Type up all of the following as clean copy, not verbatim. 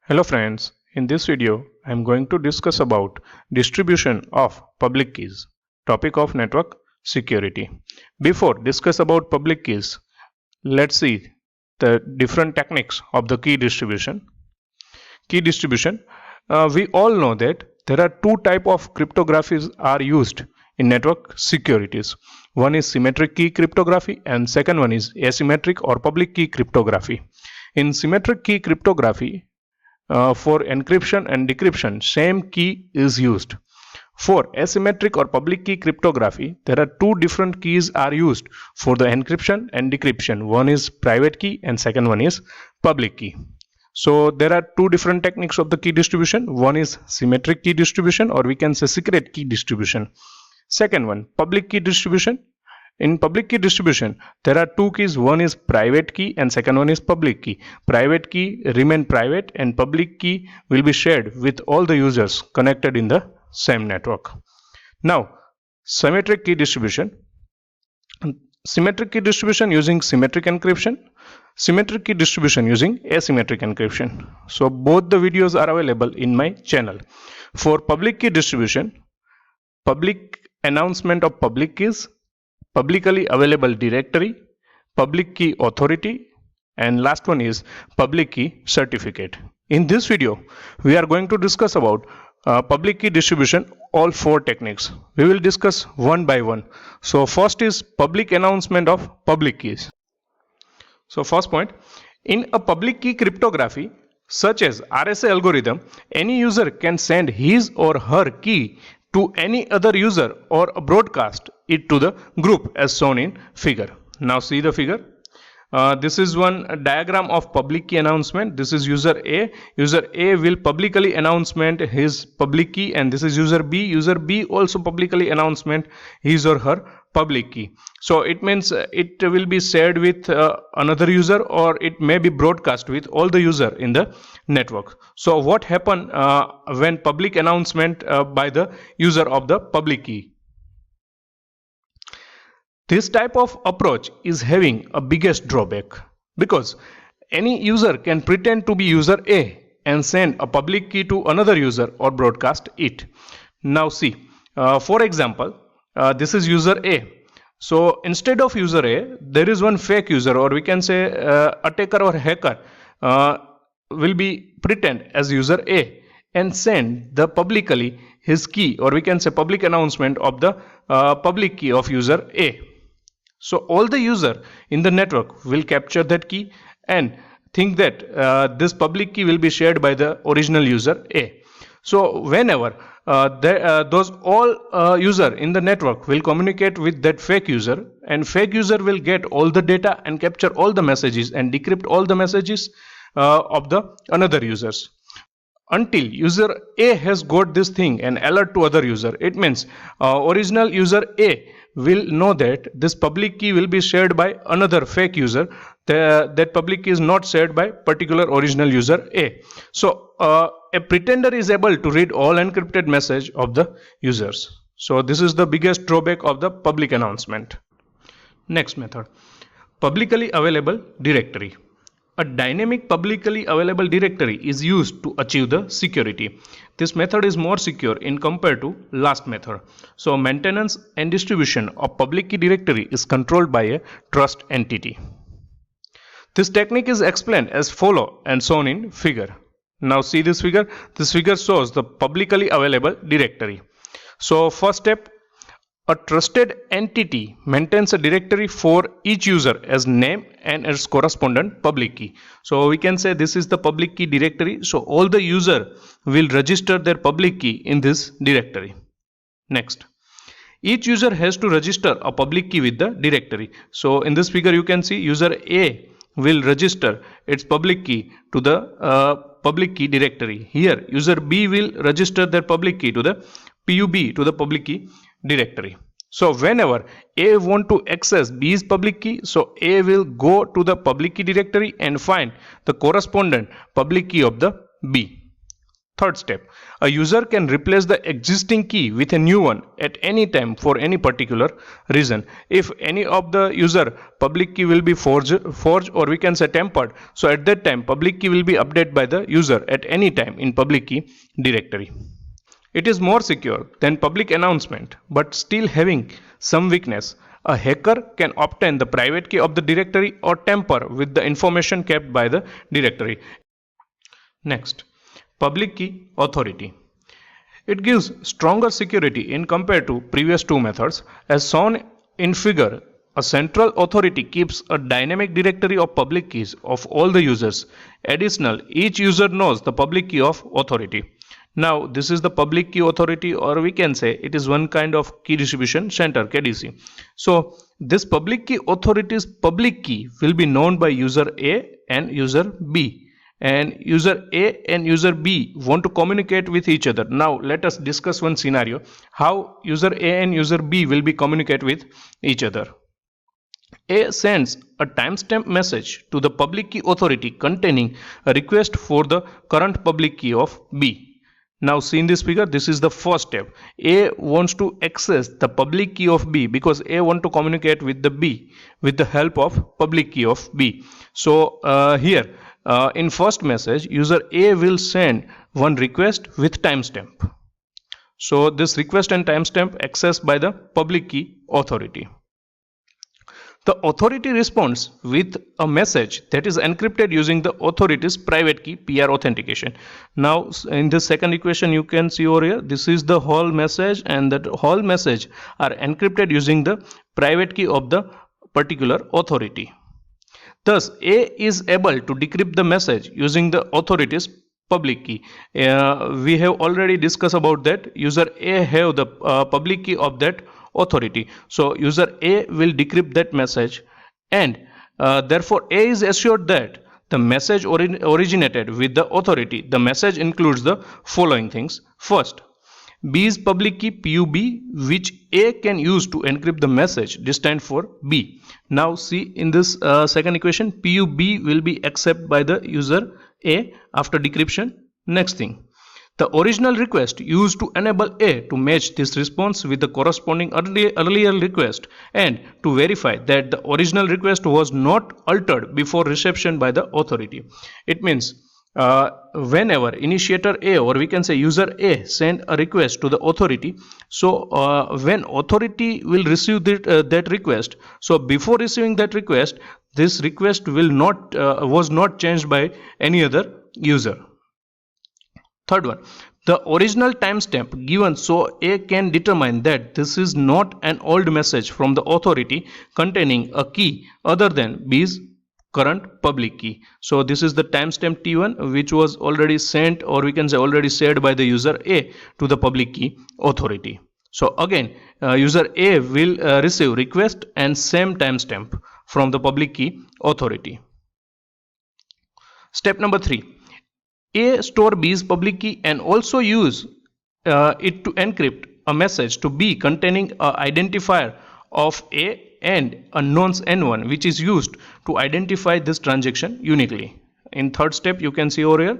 Hello friends, in this video I am going to discuss about distribution of public keys, topic of network security. Before discuss about public keys, let's see the different techniques of the key distribution. Key distribution, we all know that there are two type of cryptographies are used in network securities. One is symmetric key cryptography and second one is asymmetric or public key cryptography. In symmetric key cryptography, for encryption and decryption, same key is used. For asymmetric or public key cryptography, there are two different keys are used for the encryption and decryption. One is private key and second one is public key. So there are two different techniques of the key distribution. One is symmetric key distribution, or we can say secret key distribution. Second one, public key distribution. In public key distribution, there are two keys. One is private key and second one is public key. Private key remain private and public key will be shared with all the users connected in the same network. Now, symmetric key distribution. Symmetric key distribution using symmetric encryption. Symmetric key distribution using asymmetric encryption. So both the videos are available in my channel. For public key distribution, public announcement of public keys, publicly available directory, public key authority, and last one is public key certificate. In this video, we are going to discuss about public key distribution, all four techniques. We will discuss one by one. So first is public announcement of public keys. So first point, in a public key cryptography, such as RSA algorithm, any user can send his or her key to any other user or broadcast it to the group as shown in figure. Now see the figure. This is one diagram of public key announcement. This is user A. User A will publicly announcement his public key, and this is user B. User B also publicly announcement his or her public key. So it means it will be shared with another user, or it may be broadcast with all the user in the network. So what happen when public announcement by the user of the public key? This type of approach is having a biggest drawback, because any user can pretend to be user A and send a public key to another user or broadcast it. Now see, for example, this is user A. So instead of user A, there is one fake user, or we can say attacker or hacker will be pretend as user A and send the publicly his key, or we can say public announcement of the public key of user A. So all the user in the network will capture that key and think that this public key will be shared by the original user A. So whenever those all user in the network will communicate with that fake user, and fake user will get all the data and capture all the messages and decrypt all the messages of the another users. Until user A has got this thing and alert to other user, it means original user A will know that this public key will be shared by another fake user. That public key is not shared by particular original user A. So a pretender is able to read all encrypted message of the users. So this is the biggest drawback of the public announcement. Next method, publicly available directory. A dynamic publicly available directory is used to achieve the security. This method is more secure in compared to last method. So maintenance and distribution of public key directory is controlled by a trust entity. This technique is explained as follow and shown in figure. Now see this figure. This figure shows the publicly available directory. So first step, a trusted entity maintains a directory for each user as name and its correspondent public key. So we can say this is the public key directory. So all the user will register their public key in this directory. Next, each user has to register a public key with the directory. So in this figure you can see user A will register its public key to the public key directory. Here user B will register their public key to the PUB, to the public key directory. So whenever A want to access B's public key, so A will go to the public key directory and find the correspondent public key of the B. Third step, a user can replace the existing key with a new one at any time for any particular reason. If any of the user public key will be forged or we can say tampered, so at that time public key will be updated by the user at any time in public key directory. It is more secure than public announcement, but still having some weakness. A hacker can obtain the private key of the directory or tamper with the information kept by the directory. Next, public key authority. It gives stronger security in compared to previous two methods. As shown in figure, a central authority keeps a dynamic directory of public keys of all the users. Additional, each user knows the public key of authority. Now, this is the public key authority, or we can say it is one kind of key distribution center, KDC. So, this public key authority's public key will be known by user A and user B. And user A and user B want to communicate with each other. Now let us discuss one scenario how user A and user B will be communicate with each other. A sends a timestamp message to the public key authority containing a request for the current public key of B. Now see in this figure, this is the first step. A wants to access the public key of B because A want to communicate with the B with the help of public key of B. So here in first message, user A will send one request with timestamp. So this request and timestamp accessed by the public key authority. The authority responds with a message that is encrypted using the authority's private key PR authentication. Now in the second equation you can see over here, this is the whole message, and that whole message are encrypted using the private key of the particular authority. Thus, A is able to decrypt the message using the authority's public key. We have already discussed about that. User A have the public key of that authority. So, user A will decrypt that message, and therefore A is assured that the message originated with the authority. The message includes the following things. First, B's public key PUB, which A can use to encrypt the message destined for B. Now see in this second equation, PUB will be accepted by the user A after decryption. Next thing, the original request used to enable A to match this response with the corresponding earlier request and to verify that the original request was not altered before reception by the authority. It means whenever initiator A, or we can say user A, send a request to the authority, so when authority will receive that request, so before receiving that request, this request will not was not changed by any other user. Third one, the original timestamp given so A can determine that this is not an old message from the authority containing a key other than B's current public key. So this is the timestamp T1 which was already sent, or we can say already shared by the user A to the public key authority. So again user A will receive request and same timestamp from the public key authority. Step number 3. A store B's public key and also use it to encrypt a message to B containing an identifier of A and a nonce N1 which is used to identify this transaction uniquely. In third step you can see over here,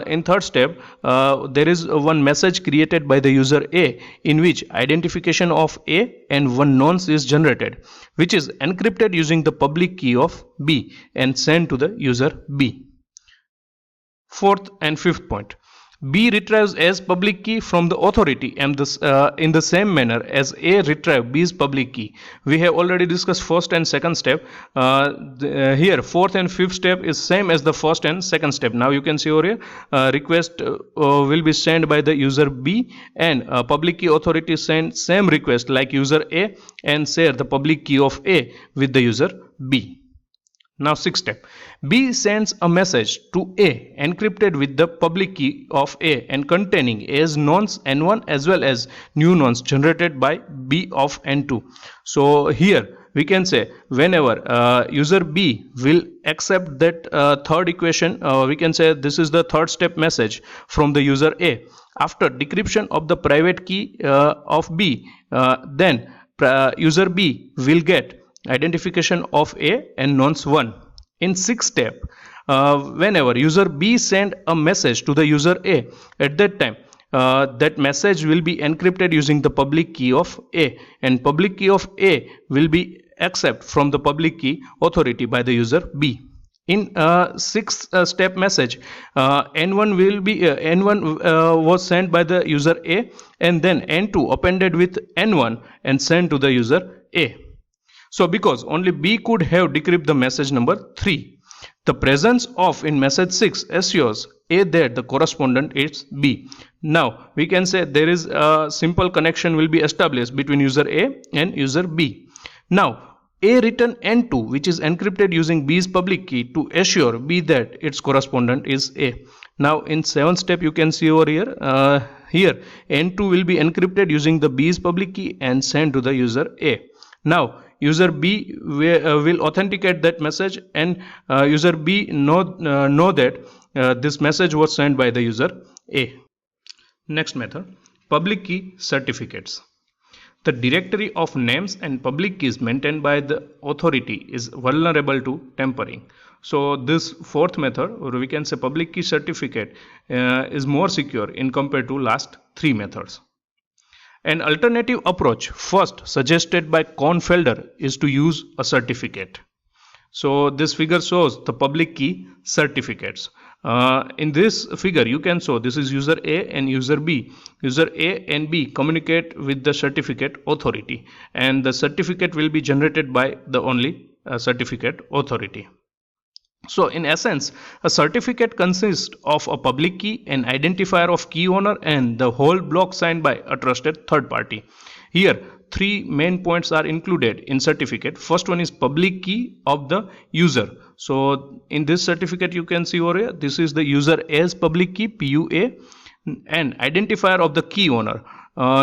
in third step there is one message created by the user A in which identification of A and one nonce is generated, which is encrypted using the public key of B and sent to the user B. Fourth and fifth point, B retrieves A's public key from the authority and this, in the same manner as A retrieve B's public key. We have already discussed first and second step. Here fourth and fifth step is same as the first and second step. Now you can see over here, request will be sent by the user B, and public key authority send same request like user A and share the public key of A with the user B. Now sixth step, B sends a message to A encrypted with the public key of A and containing A's nonce N1 as well as new nonce generated by B of N2. So here we can say whenever user B will accept that third equation, we can say this is the third step message from the user A. After decryption of the private key of B, then user B will get identification of A and nonce 1. In sixth step, whenever user B send a message to the user A, at that time that message will be encrypted using the public key of A, and public key of A will be accepted from the public key authority by the user B. In six-step message, N1 was sent by the user A, and then N2 appended with N1 and sent to the user A. So because only B could have decrypted the message number 3, the presence of in message 6 assures A that the correspondent is B. Now we can say there is a simple connection will be established between user A and user B. Now A return N2, which is encrypted using B's public key to assure B that its correspondent is A. Now in 7th step you can see over here, here N2 will be encrypted using the B's public key and sent to the user A. Now user B will authenticate that message, and user B know that this message was sent by the user A. Next method, public key certificates. The directory of names and public keys maintained by the authority is vulnerable to tampering. So this fourth method, or we can say public key certificate, is more secure in compared to last three methods. An alternative approach first suggested by Kornfelder is to use a certificate. So this figure shows the public key certificates. In this figure you can show this is user A and user B. User A and B communicate with the certificate authority, and the certificate will be generated by the only certificate authority. So in essence, a certificate consists of a public key, an identifier of key owner, and the whole block signed by a trusted third party. Here three main points are included in certificate. First one is public key of the user. So in this certificate you can see over here, this is the user A's public key, PUA, and identifier of the key owner.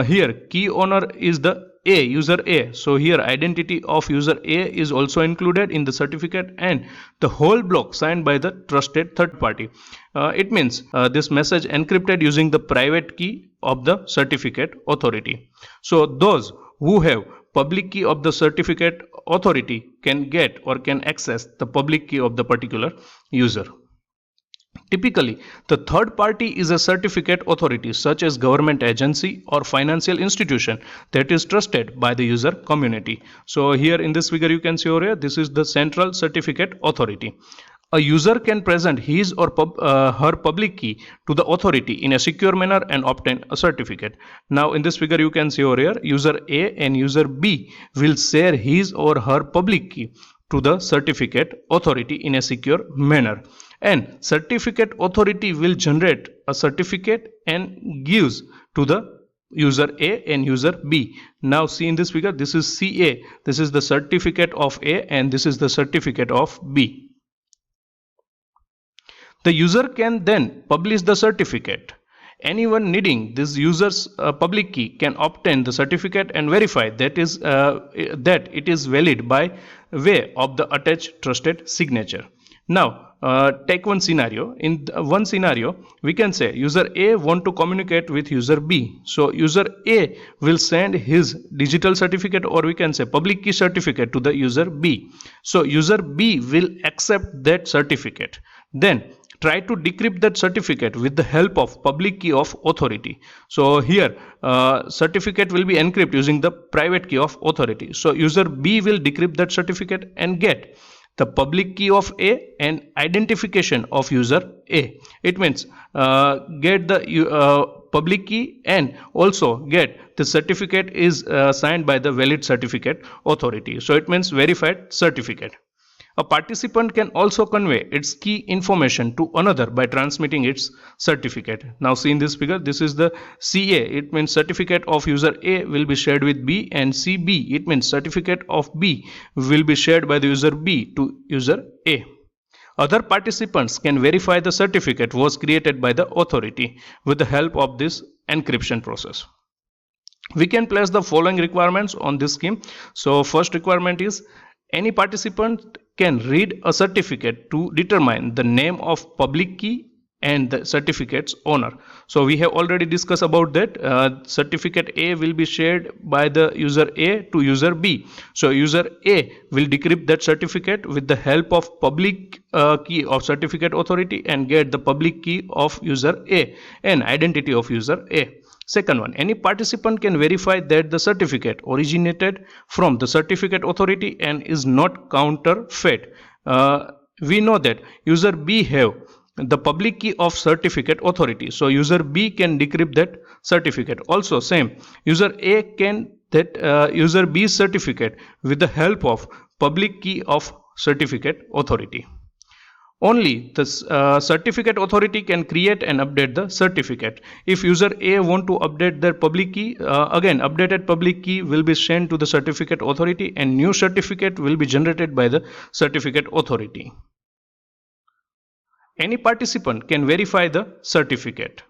Here key owner is the A, user A. So here identity of user A is also included in the certificate, and the whole block signed by the trusted third party. It means this message encrypted using the private key of the certificate authority. So those who have public key of the certificate authority can get or can access the public key of the particular user. Typically, the third party is a certificate authority such as government agency or financial institution that is trusted by the user community. So here in this figure you can see over here, this is the central certificate authority. A user can present his or her public key to the authority in a secure manner and obtain a certificate. Now in this figure you can see over here, user A and user B will share his or her public key to the certificate authority in a secure manner, and certificate authority will generate a certificate and gives to the user A and user B. Now see in this figure, this is CA, this is the certificate of A, and this is the certificate of B. The user can then publish the certificate. Anyone needing this user's public key can obtain the certificate and verify that it is valid by way of the attached trusted signature. Now take one scenario. In one scenario we can say user A want to communicate with user B. So user A will send his digital certificate, or we can say public key certificate, to the user B. So user B will accept that certificate, then try to decrypt that certificate with the help of public key of authority. So here certificate will be encrypted using the private key of authority. So user B will decrypt that certificate and get the public key of A and identification of user A. It means get the public key and also get the certificate is signed by the valid certificate authority. So it means verified certificate. A participant can also convey its key information to another by transmitting its certificate. Now see in this figure, this is the CA, it means certificate of user A will be shared with B, and CB, it means certificate of B will be shared by the user B to user A. Other participants can verify the certificate was created by the authority with the help of this encryption process. We can place the following requirements on this scheme. So first requirement is any participant can read a certificate to determine the name of public key and the certificate's owner. So we have already discussed about that. Certificate A will be shared by the user A to user B. So user A will decrypt that certificate with the help of public key of certificate authority and get the public key of user A and identity of user A. Second one, any participant can verify that the certificate originated from the certificate authority and is not counterfeit. We know that user B have the public key of certificate authority, so user B can decrypt that certificate. Also same, user A can that user B's certificate with the help of public key of certificate authority. Only the certificate authority can create and update the certificate. If user A want to update their public key, again updated public key will be sent to the certificate authority and new certificate will be generated by the certificate authority. Any participant can verify the certificate.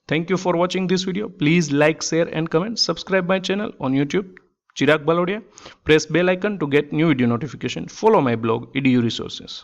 Thank you for watching this video. Please like, share and comment. Subscribe my channel on YouTube, Chirag Balodia. Press bell icon to get new video notification. Follow my blog, EDU Resources.